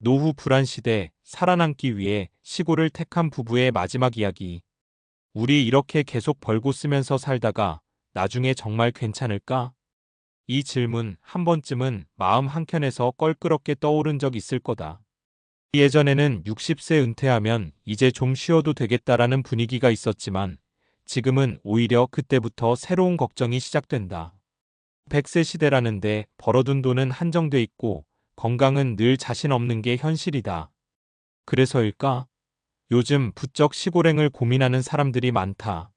노후 불안 시대 살아남기 위해 시골을 택한 부부의 마지막 이야기. 우리 이렇게 계속 벌고 쓰면서 살다가 나중에 정말 괜찮을까? 이 질문 한 번쯤은 마음 한켠에서 껄끄럽게 떠오른 적 있을 거다. 예전에는 60세 은퇴하면 이제 좀 쉬어도 되겠다라는 분위기가 있었지만 지금은 오히려 그때부터 새로운 걱정이 시작된다. 100세 시대라는데 벌어둔 돈은 한정돼 있고 건강은 늘 자신 없는 게 현실이다. 그래서일까? 요즘 부쩍 시골행을 고민하는 사람들이 많다.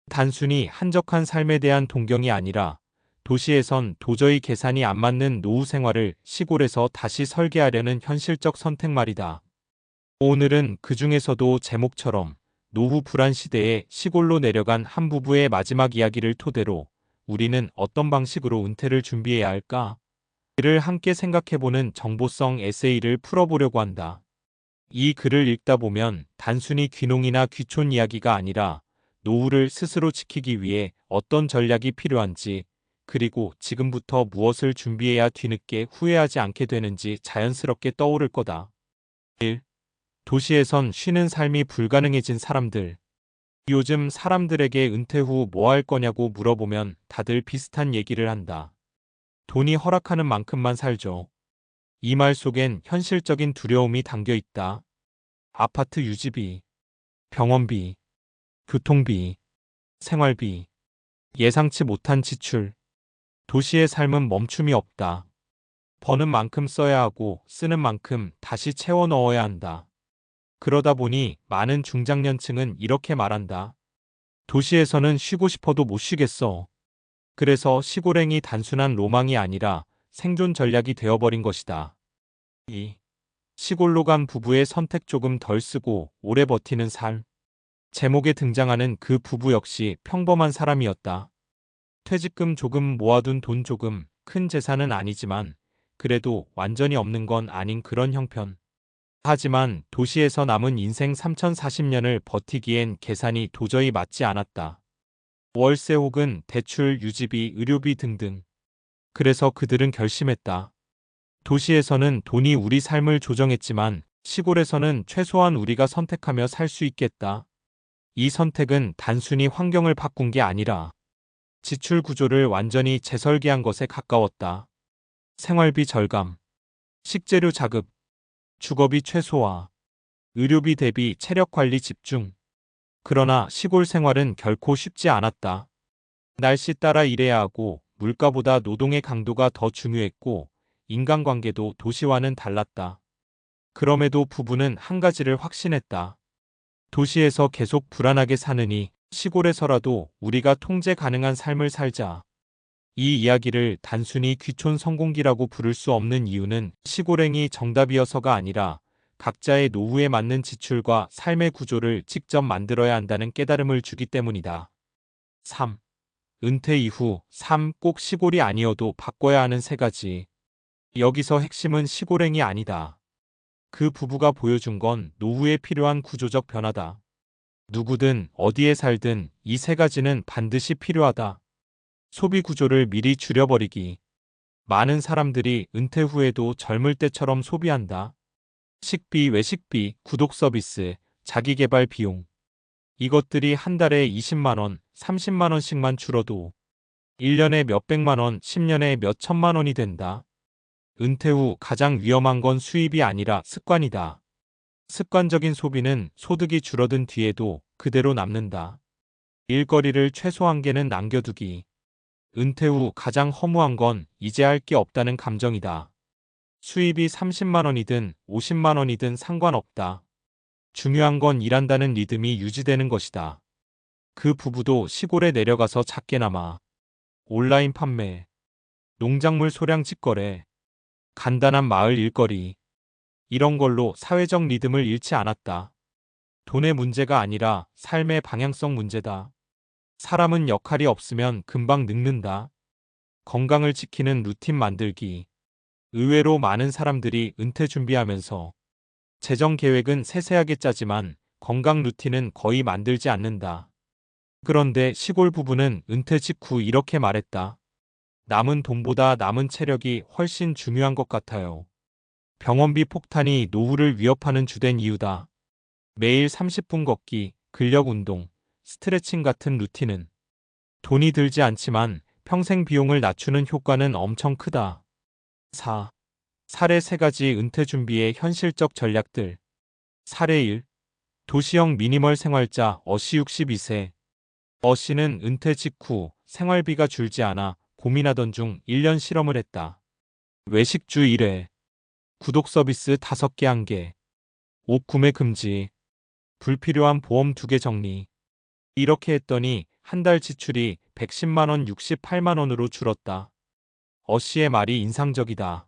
단순히 한적한 삶에 대한 동경이 아니라 도시에선 도저히 계산이 안 맞는 노후 생활을 시골에서 다시 설계하려는 현실적 선택 말이다. 오늘은 그 중에서도 제목처럼 노후 불안 시대에 시골로 내려간 한 부부의 마지막 이야기를 토대로 우리는 어떤 방식으로 은퇴를 준비해야 할까? 이를 함께 생각해보는 정보성 에세이를 풀어보려고 한다. 이 글을 읽다 보면 단순히 귀농이나 귀촌 이야기가 아니라 노후를 스스로 지키기 위해 어떤 전략이 필요한지, 그리고 지금부터 무엇을 준비해야 뒤늦게 후회하지 않게 되는지 자연스럽게 떠오를 거다. 1. 도시에선 쉬는 삶이 불가능해진 사람들. 요즘 사람들에게 은퇴 후 뭐 할 거냐고 물어보면 다들 비슷한 얘기를 한다. 돈이 허락하는 만큼만 살죠. 이 말 속엔 현실적인 두려움이 담겨 있다. 아파트 유지비, 병원비, 교통비, 생활비, 예상치 못한 지출. 도시의 삶은 멈춤이 없다. 버는 만큼 써야 하고 쓰는 만큼 다시 채워 넣어야 한다. 그러다 보니 많은 중장년층은 이렇게 말한다. 도시에서는 쉬고 싶어도 못 쉬겠어. 그래서 시골행이 단순한 로망이 아니라 생존 전략이 되어버린 것이다. 2. 시골로 간 부부의 선택 조금 덜 쓰고 오래 버티는 삶. 제목에 등장하는 그 부부 역시 평범한 사람이었다. 퇴직금 조금 모아둔 돈 조금, 큰 재산은 아니지만 그래도 완전히 없는 건 아닌 그런 형편. 하지만 도시에서 남은 인생 3040년을 버티기엔 계산이 도저히 맞지 않았다. 월세 혹은 대출, 유지비, 의료비 등등. 그래서 그들은 결심했다. 도시에서는 돈이 우리 삶을 조정했지만 시골에서는 최소한 우리가 선택하며 살 수 있겠다. 이 선택은 단순히 환경을 바꾼 게 아니라 지출 구조를 완전히 재설계한 것에 가까웠다. 생활비 절감, 식재료 자급, 주거비 최소화, 의료비 대비 체력 관리 집중. 그러나 시골 생활은 결코 쉽지 않았다. 날씨 따라 일해야 하고 물가보다 노동의 강도가 더 중요했고 인간관계도 도시와는 달랐다. 그럼에도 부부는 한 가지를 확신했다. 도시에서 계속 불안하게 사느니 시골에서라도 우리가 통제 가능한 삶을 살자. 이 이야기를 단순히 귀촌 성공기라고 부를 수 없는 이유는 시골행이 정답이어서가 아니라 각자의 노후에 맞는 지출과 삶의 구조를 직접 만들어야 한다는 깨달음을 주기 때문이다. 3. 은퇴 이후 삶 꼭 시골이 아니어도 바꿔야 하는 세 가지. 여기서 핵심은 시골행이 아니다. 그 부부가 보여준 건 노후에 필요한 구조적 변화다. 누구든 어디에 살든 이 세 가지는 반드시 필요하다. 소비 구조를 미리 줄여버리기. 많은 사람들이 은퇴 후에도 젊을 때처럼 소비한다. 식비, 외식비, 구독 서비스, 자기개발 비용. 이것들이 한 달에 20만 원, 30만 원씩만 줄어도 1년에 몇백만 원, 10년에 몇천만 원이 된다. 은퇴 후 가장 위험한 건 수입이 아니라 습관이다. 습관적인 소비는 소득이 줄어든 뒤에도 그대로 남는다. 일거리를 최소 한개는 남겨두기. 은퇴 후 가장 허무한 건 이제 할 게 없다는 감정이다. 수입이 30만 원이든 50만 원이든 상관없다. 중요한 건 일한다는 리듬이 유지되는 것이다. 그 부부도 시골에 내려가서 작게나마 온라인 판매, 농작물 소량 직거래, 간단한 마을 일거리, 이런 걸로 사회적 리듬을 잃지 않았다. 돈의 문제가 아니라 삶의 방향성 문제다. 사람은 역할이 없으면 금방 늙는다. 건강을 지키는 루틴 만들기. 의외로 많은 사람들이 은퇴 준비하면서 재정 계획은 세세하게 짜지만 건강 루틴은 거의 만들지 않는다. 그런데 시골 부부는 은퇴 직후 이렇게 말했다. 남은 돈보다 남은 체력이 훨씬 중요한 것 같아요. 병원비 폭탄이 노후를 위협하는 주된 이유다. 매일 30분 걷기, 근력 운동, 스트레칭 같은 루틴은 돈이 들지 않지만 평생 비용을 낮추는 효과는 엄청 크다. 4. 사례 3가지 은퇴 준비의 현실적 전략들. 사례 1. 도시형 미니멀 생활자 어씨 62세. 어씨는 은퇴 직후 생활비가 줄지 않아 고민하던 중 1년 실험을 했다. 외식주 1회, 구독 서비스 5개 한개, 옷 구매 금지, 불필요한 보험 2개 정리. 이렇게 했더니 한 달 지출이 110만 원 68만 원으로 줄었다. 어씨의 말이 인상적이다.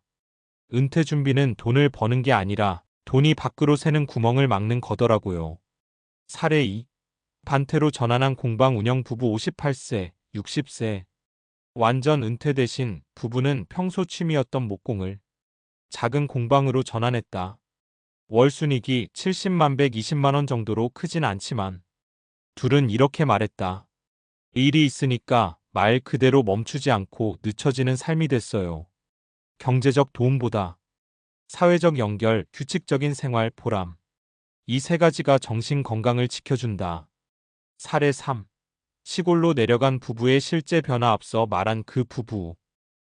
은퇴 준비는 돈을 버는 게 아니라 돈이 밖으로 새는 구멍을 막는 거더라고요. 사례 2. 반태로 전환한 공방 운영 부부 58세, 60세. 완전 은퇴 대신 부부는 평소 취미였던 목공을 작은 공방으로 전환했다. 월 순이익이 70만 120만 원 정도로 크진 않지만 둘은 이렇게 말했다. 일이 있으니까 말 그대로 멈추지 않고 늦춰지는 삶이 됐어요. 경제적 도움보다 사회적 연결, 규칙적인 생활, 보람. 이 3가지가 정신 건강을 지켜준다. 사례 3. 시골로 내려간 부부의 실제 변화. 앞서 말한 그 부부.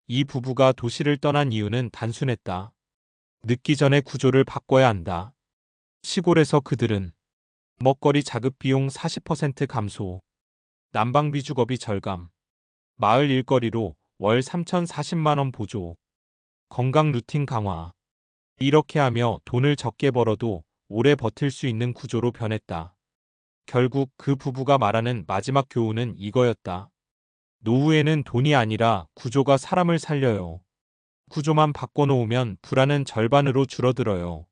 이 부부가 도시를 떠난 이유는 단순했다. 늦기 전에 구조를 바꿔야 한다. 시골에서 그들은 먹거리 자급 비용 40% 감소, 난방비 주거비 절감, 마을 일거리로 월 3,040만 원 보조, 건강 루틴 강화. 이렇게 하며 돈을 적게 벌어도 오래 버틸 수 있는 구조로 변했다. 결국 그 부부가 말하는 마지막 교훈은 이거였다. 노후에는 돈이 아니라 구조가 사람을 살려요. 구조만 바꿔놓으면 불안은 절반으로 줄어들어요.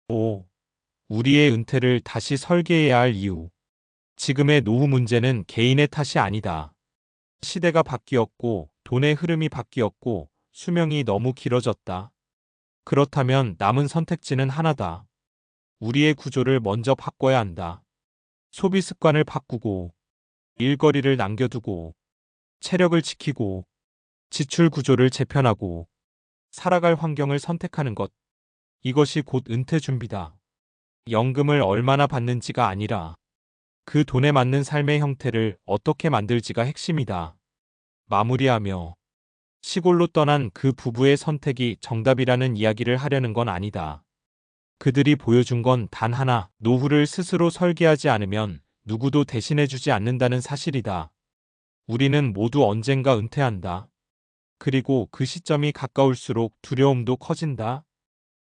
5. 우리의 은퇴를 다시 설계해야 할 이유. 지금의 노후 문제는 개인의 탓이 아니다. 시대가 바뀌었고, 돈의 흐름이 바뀌었고, 수명이 너무 길어졌다. 그렇다면 남은 선택지는 하나다. 우리의 구조를 먼저 바꿔야 한다. 소비 습관을 바꾸고, 일거리를 남겨두고, 체력을 지키고, 지출 구조를 재편하고, 살아갈 환경을 선택하는 것. 이것이 곧 은퇴 준비다. 연금을 얼마나 받는지가 아니라 그 돈에 맞는 삶의 형태를 어떻게 만들지가 핵심이다. 마무리하며 시골로 떠난 그 부부의 선택이 정답이라는 이야기를 하려는 건 아니다. 그들이 보여준 건 단 하나, 노후를 스스로 설계하지 않으면 누구도 대신해주지 않는다는 사실이다. 우리는 모두 언젠가 은퇴한다. 그리고 그 시점이 가까울수록 두려움도 커진다.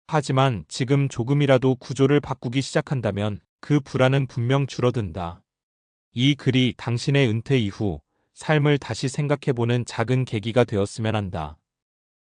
하지만 지금 조금이라도 구조를 바꾸기 시작한다면 그 불안은 분명 줄어든다. 이 글이 당신의 은퇴 이후 삶을 다시 생각해보는 작은 계기가 되었으면 한다.